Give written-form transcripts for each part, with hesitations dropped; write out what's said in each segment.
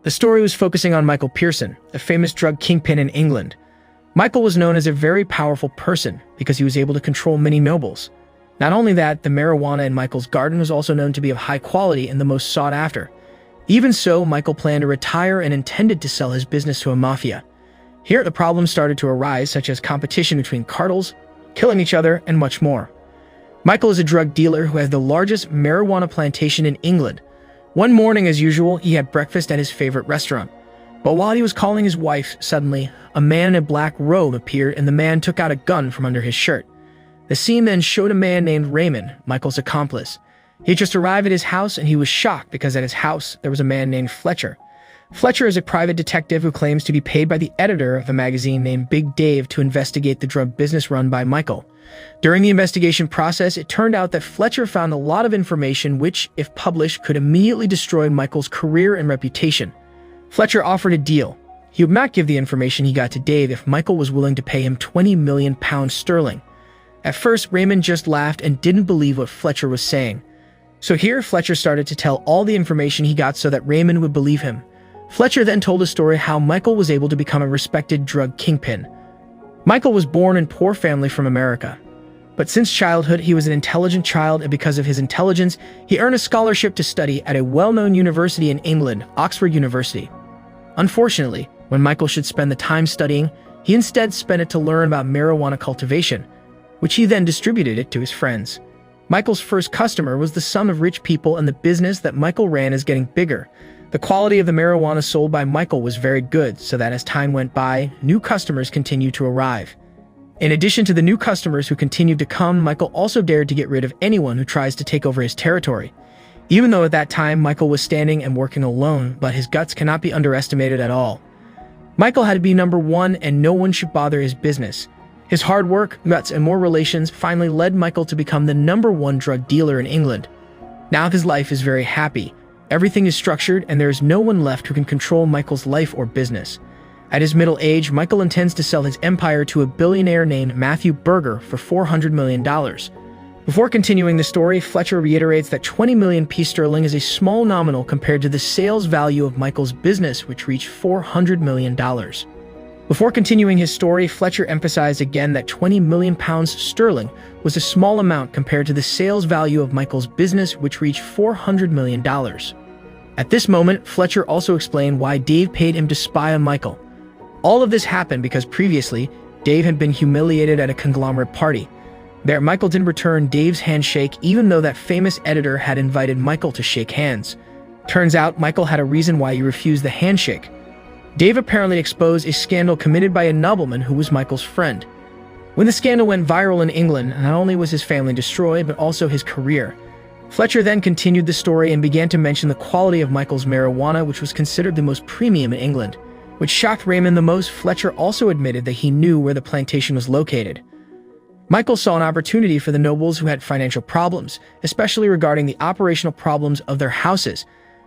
The story was focusing on Michael Pearson, a famous drug kingpin in England. Michael was known as a very powerful person because he was able to control many nobles. Not only that, the marijuana in Michael's garden was also known to be of high quality and the most sought after. Even so, Michael planned to retire and intended to sell his business to a mafia. Here, the problems started to arise, such as competition between cartels, killing each other, and much more. Michael is a drug dealer who has the largest marijuana plantation in England. One morning, as usual, he had breakfast at his favorite restaurant. But while he was calling his wife, suddenly, a man in a black robe appeared and the man took out a gun from under his shirt. The scene then showed a man named Raymond, Michael's accomplice. He had just arrived at his house and he was shocked because at his house there was a man named Fletcher. Fletcher is a private detective who claims to be paid by the editor of a magazine named Big Dave to investigate the drug business run by Michael. During the investigation process, it turned out that Fletcher found a lot of information which, if published, could immediately destroy Michael's career and reputation. Fletcher offered a deal. He would not give the information he got to Dave if Michael was willing to pay him £20 million sterling. At first, Raymond just laughed and didn't believe what Fletcher was saying. So here, Fletcher started to tell all the information he got so that Raymond would believe him. Fletcher then told a story how Michael was able to become a respected drug kingpin. Michael was born in a poor family from America. But since childhood, he was an intelligent child, and because of his intelligence, he earned a scholarship to study at a well-known university in England, Oxford University. Unfortunately, when Michael should spend the time studying, he instead spent it to learn about marijuana cultivation, which he then distributed it to his friends. Michael's first customer was the son of rich people, and the business that Michael ran is getting bigger. The quality of the marijuana sold by Michael was very good, so that as time went by, new customers continued to arrive. In addition to the new customers who continued to come, Michael also dared to get rid of anyone who tries to take over his territory. Even though at that time Michael was standing and working alone, but his guts cannot be underestimated at all. Michael had to be number one and no one should bother his business. His hard work, guts, and more relations finally led Michael to become the number one drug dealer in England. Now his life is very happy. Everything is structured and there is no one left who can control Michael's life or business. At his middle age, Michael intends to sell his empire to a billionaire named Matthew Berger for $400 million. Before continuing the story, Fletcher reiterates that 20 million sterling is a small nominal compared to the sales value of Michael's business, which reached $400 million. Before continuing his story, Fletcher emphasized again that 20 million sterling was a small amount compared to the sales value of Michael's business, which reached $400 million. At this moment, Fletcher also explained why Dave paid him to spy on Michael. All of this happened because previously, Dave had been humiliated at a conglomerate party. There, Michael didn't return Dave's handshake even though that famous editor had invited Michael to shake hands. Turns out, Michael had a reason why he refused the handshake. Dave apparently exposed a scandal committed by a nobleman who was Michael's friend. When the scandal went viral in England, not only was his family destroyed, but also his career. Fletcher then continued the story and began to mention the quality of Michael's marijuana, which was considered the most premium in England. Which shocked Raymond the most, Fletcher also admitted that he knew where the plantation was located. Michael saw an opportunity for the nobles who had financial problems, especially regarding the operational problems of their houses.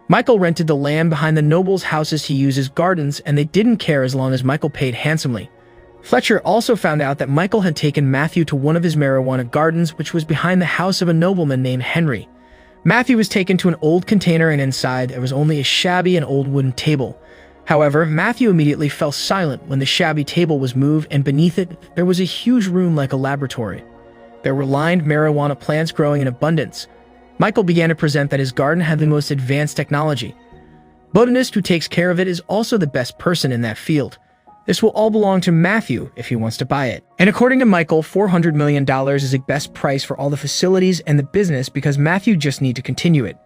Michael rented the land behind the nobles' houses to use as gardens, and they didn't care as long as Michael paid handsomely. Fletcher also found out that Michael had taken Matthew to one of his marijuana gardens, which was behind the house of a nobleman named Henry. Matthew was taken to an old container, and inside there was only a shabby and old wooden table. However, Matthew immediately fell silent when the shabby table was moved, and beneath it, there was a huge room like a laboratory. There were lined marijuana plants growing in abundance. Michael began to present that his garden had the most advanced technology. Botanist who takes care of it is also the best person in that field. This will all belong to Matthew if he wants to buy it. And according to Michael, $400 million is the best price for all the facilities and the business because Matthew just needs to continue it.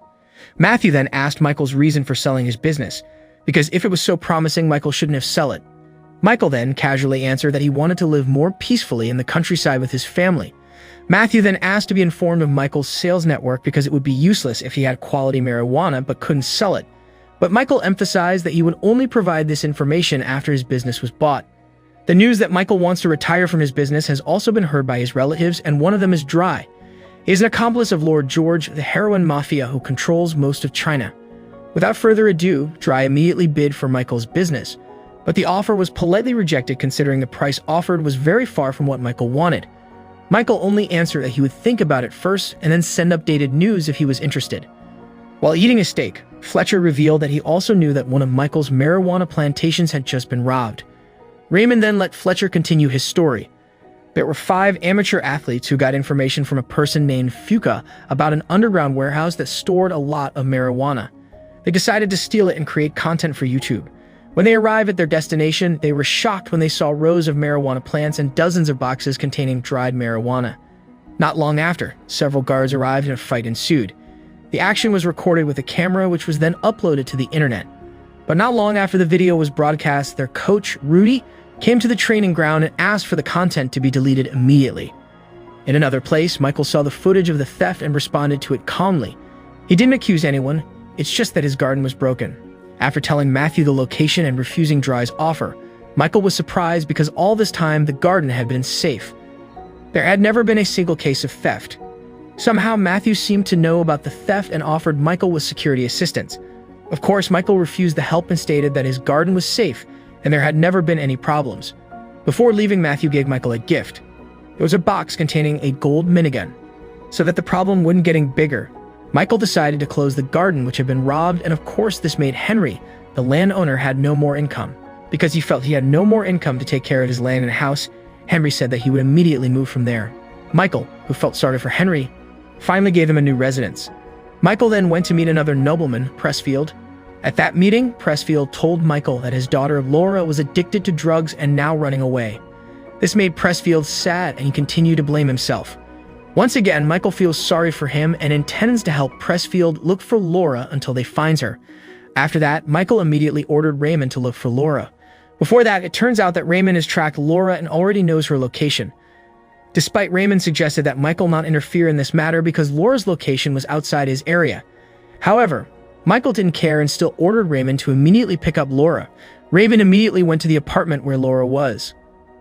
Matthew then asked Michael's reason for selling his business, because if it was so promising, Michael shouldn't have sell it. Michael then casually answered that he wanted to live more peacefully in the countryside with his family. Matthew then asked to be informed of Michael's sales network because it would be useless if he had quality marijuana but couldn't sell it. But Michael emphasized that he would only provide this information after his business was bought. The news that Michael wants to retire from his business has also been heard by his relatives, and one of them is Dry. He is an accomplice of Lord George, the heroin mafia who controls most of China. Without further ado, Dry immediately bid for Michael's business, but the offer was politely rejected considering the price offered was very far from what Michael wanted. Michael only answered that he would think about it first and then send updated news if he was interested. While eating a steak, Fletcher revealed that he also knew that one of Michael's marijuana plantations had just been robbed. Raymond then let Fletcher continue his story. There were 5 amateur athletes who got information from a person named Fuka about an underground warehouse that stored a lot of marijuana. They decided to steal it and create content for YouTube. When they arrived at their destination, they were shocked when they saw rows of marijuana plants and dozens of boxes containing dried marijuana. Not long after, several guards arrived and a fight ensued. The action was recorded with a camera, which was then uploaded to the internet. But not long after the video was broadcast, their coach, Rudy, came to the training ground and asked for the content to be deleted immediately. In another place, Michael saw the footage of the theft and responded to it calmly. He didn't accuse anyone, it's just that his garden was broken. After telling Matthew the location and refusing Dry's offer, Michael was surprised because all this time the garden had been safe. There had never been a single case of theft. Somehow Matthew seemed to know about the theft and offered Michael with security assistance. Of course, Michael refused the help and stated that his garden was safe and there had never been any problems. Before leaving, Matthew gave Michael a gift. It was a box containing a gold minigun. So that the problem wouldn't get bigger, Michael decided to close the garden which had been robbed, and of course this made Henry, the landowner, had no more income. Because he felt he had no more income to take care of his land and house, Henry said that he would immediately move from there. Michael, who felt sorry for Henry, finally gave him a new residence. Michael then went to meet another nobleman, Pressfield. At that meeting, Pressfield told Michael that his daughter Laura was addicted to drugs and now running away. This made Pressfield sad and he continued to blame himself. Once again, Michael feels sorry for him and intends to help Pressfield look for Laura until they find her. After that, Michael immediately ordered Raymond to look for Laura. Before that, it turns out that Raymond has tracked Laura and already knows her location. Despite Raymond suggested that Michael not interfere in this matter because Laura's location was outside his area. However, Michael didn't care and still ordered Raymond to immediately pick up Laura. Raymond immediately went to the apartment where Laura was.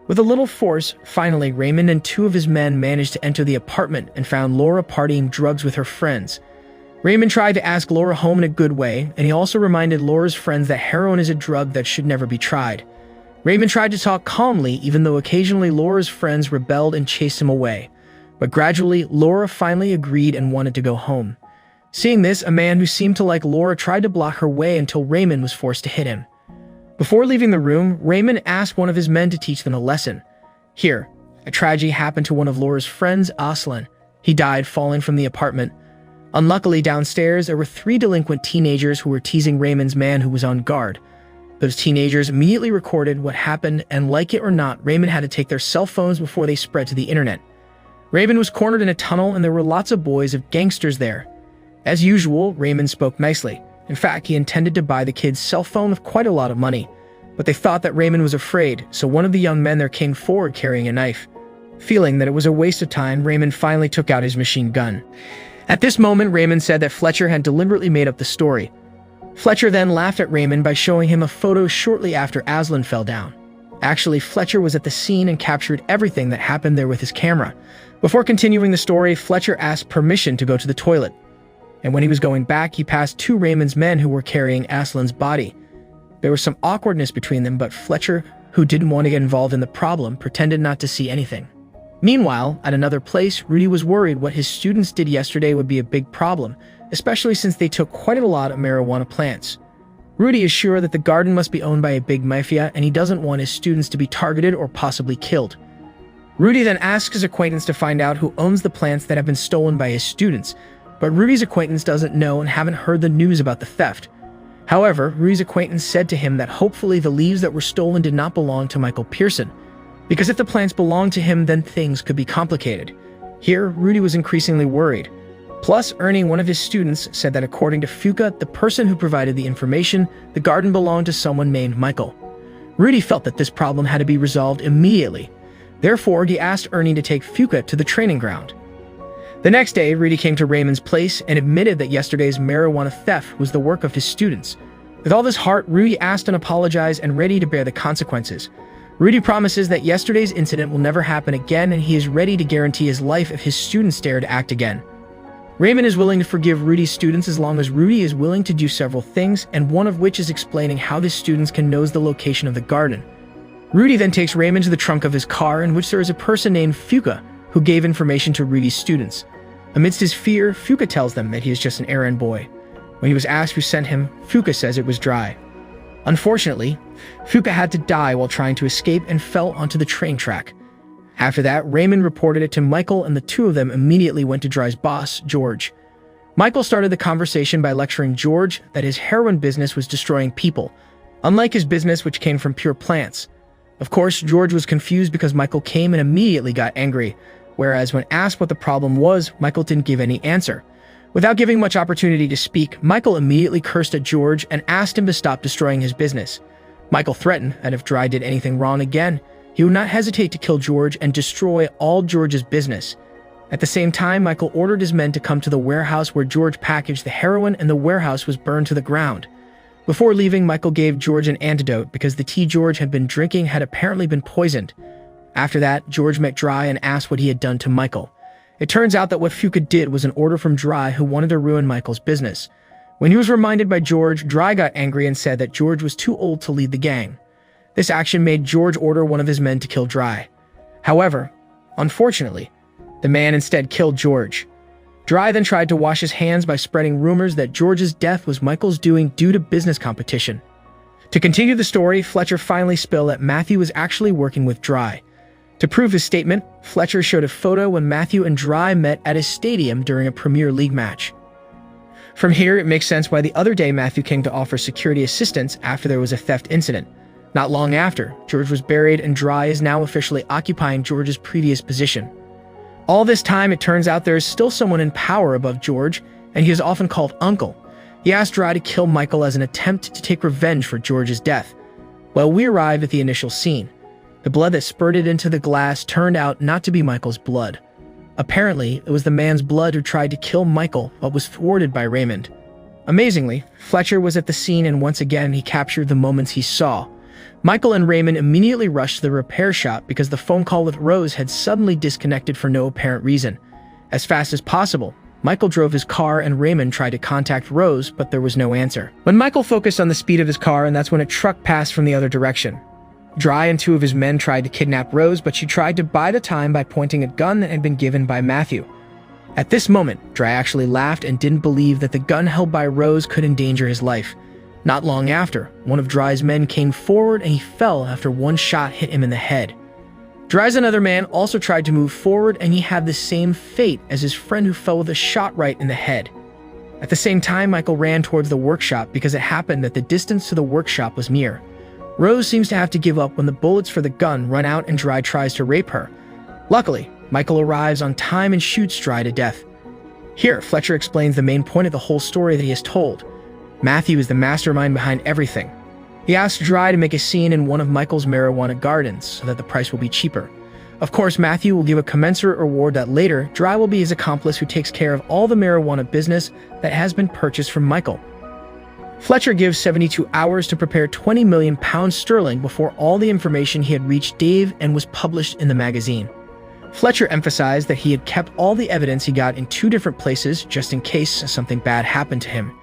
With a little force, finally, Raymond and 2 of his men managed to enter the apartment and found Laura partying drugs with her friends. Raymond tried to ask Laura home in a good way, and he also reminded Laura's friends that heroin is a drug that should never be tried. Raymond tried to talk calmly, even though occasionally Laura's friends rebelled and chased him away. But gradually, Laura finally agreed and wanted to go home. Seeing this, a man who seemed to like Laura tried to block her way until Raymond was forced to hit him. Before leaving the room, Raymond asked one of his men to teach them a lesson. Here, a tragedy happened to one of Laura's friends, Aslan. He died falling from the apartment. Unluckily, downstairs, there were 3 delinquent teenagers who were teasing Raymond's man who was on guard. Those teenagers immediately recorded what happened, and like it or not, Raymond had to take their cell phones before they spread to the internet. Raymond was cornered in a tunnel and there were lots of boys of gangsters there. As usual, Raymond spoke nicely. In fact, he intended to buy the kid's cell phone with quite a lot of money. But they thought that Raymond was afraid, so one of the young men there came forward carrying a knife. Feeling that it was a waste of time, Raymond finally took out his machine gun. At this moment, Raymond said that Fletcher had deliberately made up the story. Fletcher then laughed at Raymond by showing him a photo shortly after Aslan fell down. Actually, Fletcher was at the scene and captured everything that happened there with his camera. Before continuing the story, Fletcher asked permission to go to the toilet. And when he was going back, he passed 2 Raymond's men who were carrying Aslan's body. There was some awkwardness between them, but Fletcher, who didn't want to get involved in the problem, pretended not to see anything. Meanwhile, at another place, Rudy was worried what his students did yesterday would be a big problem, especially since they took quite a lot of marijuana plants. Rudy is sure that the garden must be owned by a big mafia, and he doesn't want his students to be targeted or possibly killed. Rudy then asks his acquaintance to find out who owns the plants that have been stolen by his students, but Rudy's acquaintance doesn't know and haven't heard the news about the theft. However, Rudy's acquaintance said to him that hopefully the leaves that were stolen did not belong to Michael Pearson, because if the plants belonged to him, then things could be complicated. Here, Rudy was increasingly worried. Plus, Ernie, one of his students, said that according to Fuka, the person who provided the information, the garden belonged to someone named Michael. Rudy felt that this problem had to be resolved immediately. Therefore, he asked Ernie to take Fuka to the training ground. The next day, Rudy came to Raymond's place and admitted that yesterday's marijuana theft was the work of his students. With all his heart, Rudy asked and apologized and ready to bear the consequences. Rudy promises that yesterday's incident will never happen again and he is ready to guarantee his life if his students dare to act again. Raymond is willing to forgive Rudy's students as long as Rudy is willing to do several things, and one of which is explaining how the students can know the location of the garden. Rudy then takes Raymond to the trunk of his car, in which there is a person named Fuka who gave information to Rudy's students. Amidst his fear, Fuka tells them that he is just an errand boy. When he was asked who sent him, Fuka says it was Dry. Unfortunately, Fuka had to die while trying to escape and fell onto the train track. After that, Raymond reported it to Michael, and the two of them immediately went to Dry's boss, George. Michael started the conversation by lecturing George that his heroin business was destroying people, unlike his business which came from pure plants. Of course, George was confused because Michael came and immediately got angry, whereas when asked what the problem was, Michael didn't give any answer. Without giving much opportunity to speak, Michael immediately cursed at George and asked him to stop destroying his business. Michael threatened that if Dry did anything wrong again, he would not hesitate to kill George and destroy all George's business. At the same time, Michael ordered his men to come to the warehouse where George packaged the heroin, and the warehouse was burned to the ground. Before leaving, Michael gave George an antidote because the tea George had been drinking had apparently been poisoned. After that, George met Dry and asked what he had done to Michael. It turns out that what Fuka did was an order from Dry, who wanted to ruin Michael's business. When he was reminded by George, Dry got angry and said that George was too old to lead the gang. This action made George order one of his men to kill Dry. However, unfortunately, the man instead killed George. Dry then tried to wash his hands by spreading rumors that George's death was Michael's doing due to business competition. To continue the story, Fletcher finally spilled that Matthew was actually working with Dry. To prove his statement, Fletcher showed a photo when Matthew and Dry met at his stadium during a Premier League match. From here, it makes sense why the other day Matthew came to offer security assistance after there was a theft incident. Not long after, George was buried and Dry is now officially occupying George's previous position. All this time, it turns out there is still someone in power above George, and he is often called Uncle. He asked Dry to kill Michael as an attempt to take revenge for George's death. Well, we arrived at the initial scene. The blood that spurted into the glass turned out not to be Michael's blood. Apparently, it was the man's blood who tried to kill Michael but was thwarted by Raymond. Amazingly, Fletcher was at the scene, and once again he captured the moments he saw. Michael and Raymond immediately rushed to the repair shop because the phone call with Rose had suddenly disconnected for no apparent reason. As fast as possible, Michael drove his car and Raymond tried to contact Rose, but there was no answer. When Michael focused on the speed of his car, and that's when a truck passed from the other direction. Dry and two of his men tried to kidnap Rose, but she tried to buy the time by pointing a gun that had been given by Matthew. At this moment, Dry actually laughed and didn't believe that the gun held by Rose could endanger his life. Not long after, one of Dry's men came forward and he fell after one shot hit him in the head. Dry's another man also tried to move forward, and he had the same fate as his friend who fell with a shot right in the head. At the same time, Michael ran towards the workshop because it happened that the distance to the workshop was near. Rose seems to have to give up when the bullets for the gun run out and Dry tries to rape her. Luckily, Michael arrives on time and shoots Dry to death. Here, Fletcher explains the main point of the whole story that he has told. Matthew is the mastermind behind everything. He asks Dry to make a scene in one of Michael's marijuana gardens so that the price will be cheaper. Of course, Matthew will give a commensurate reward that later, Dry will be his accomplice who takes care of all the marijuana business that has been purchased from Michael. Fletcher gives 72 hours to prepare 20 million pounds sterling before all the information he had reached Dave and was published in the magazine. Fletcher emphasized that he had kept all the evidence he got in 2 different places just in case something bad happened to him.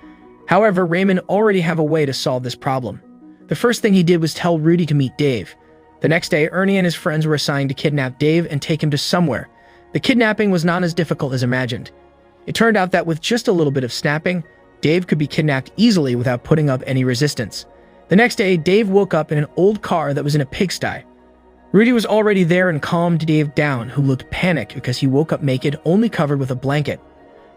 However, Raymond already have a way to solve this problem. The first thing he did was tell Rudy to meet Dave. The next day, Ernie and his friends were assigned to kidnap Dave and take him to somewhere. The kidnapping was not as difficult as imagined. It turned out that with just a little bit of snapping, Dave could be kidnapped easily without putting up any resistance. The next day, Dave woke up in an old car that was in a pigsty. Rudy was already there and calmed Dave down, who looked panicked because he woke up naked, only covered with a blanket.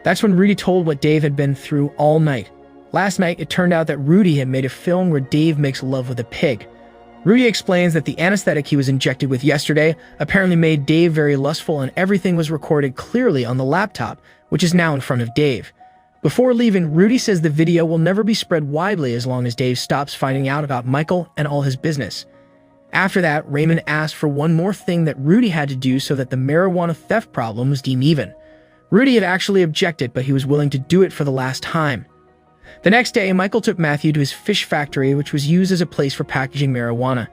That's when Rudy told what Dave had been through all night. Last night, it turned out that Rudy had made a film where Dave makes love with a pig. Rudy explains that the anesthetic he was injected with yesterday apparently made Dave very lustful, and everything was recorded clearly on the laptop, which is now in front of Dave. Before leaving, Rudy says the video will never be spread widely as long as Dave stops finding out about Michael and all his business. After that, Raymond asked for one more thing that Rudy had to do so that the marijuana theft problem was deemed even. Rudy had actually objected, but he was willing to do it for the last time. The next day, Michael took Matthew to his fish factory, which was used as a place for packaging marijuana.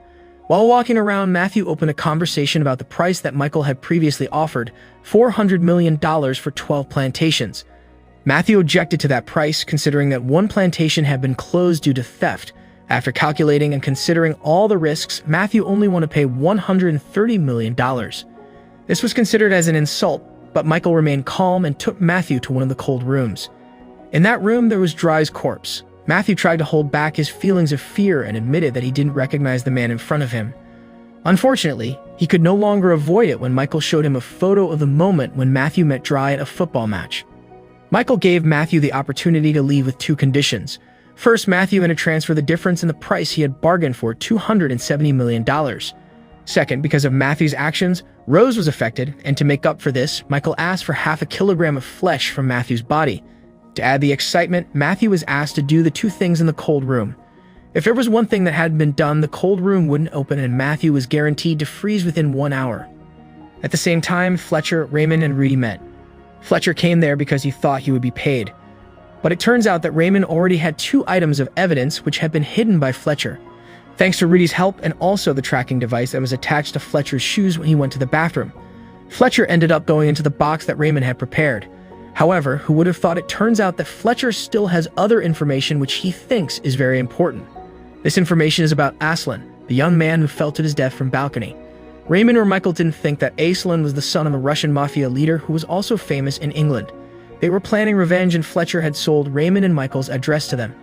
While walking around, Matthew opened a conversation about the price that Michael had previously offered, $400 million for 12 plantations. Matthew objected to that price, considering that one plantation had been closed due to theft. After calculating and considering all the risks, Matthew only wanted to pay $130 million. This was considered as an insult, but Michael remained calm and took Matthew to one of the cold rooms. In that room, there was Dry's corpse. Matthew tried to hold back his feelings of fear and admitted that he didn't recognize the man in front of him. Unfortunately, he could no longer avoid it when Michael showed him a photo of the moment when Matthew met Dry at a football match. Michael gave Matthew the opportunity to leave with two conditions. First, Matthew had to transfer the difference in the price he had bargained for, $270 million. Second, because of Matthew's actions, Rose was affected, and to make up for this, Michael asked for half a kilogram of flesh from Matthew's body. To add the excitement, Matthew was asked to do the two things in the cold room. If there was one thing that hadn't been done, the cold room wouldn't open and Matthew was guaranteed to freeze within 1 hour. At the same time, Fletcher, Raymond, and Rudy met. Fletcher came there because he thought he would be paid. But it turns out that Raymond already had 2 items of evidence which had been hidden by Fletcher. Thanks to Rudy's help and also the tracking device that was attached to Fletcher's shoes when he went to the bathroom, Fletcher ended up going into the box that Raymond had prepared. However, who would have thought, it turns out that Fletcher still has other information which he thinks is very important. This information is about Aslan, the young man who fell to his death from balcony. Raymond or Michael didn't think that Aslan was the son of a Russian mafia leader who was also famous in England. They were planning revenge and Fletcher had sold Raymond and Michael's address to them.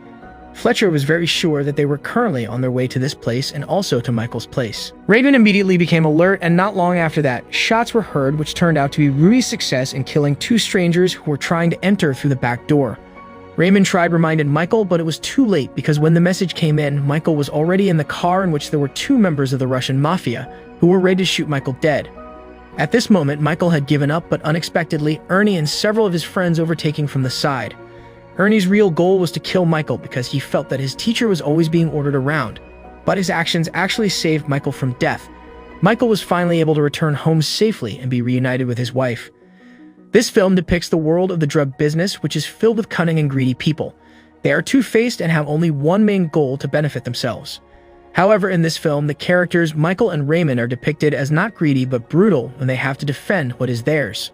Fletcher was very sure that they were currently on their way to this place and also to Michael's place. Raymond immediately became alert, and not long after that, shots were heard which turned out to be Rudy's success in killing 2 strangers who were trying to enter through the back door. Raymond tried reminding Michael, but it was too late because when the message came in, Michael was already in the car in which there were 2 members of the Russian mafia who were ready to shoot Michael dead. At this moment, Michael had given up, but unexpectedly, Ernie and several of his friends overtaking from the side. Ernie's real goal was to kill Michael because he felt that his teacher was always being ordered around, but his actions actually saved Michael from death. Michael was finally able to return home safely and be reunited with his wife. This film depicts the world of the drug business, which is filled with cunning and greedy people. They are two-faced and have only one main goal: to benefit themselves. However, in this film, the characters Michael and Raymond are depicted as not greedy but brutal when they have to defend what is theirs.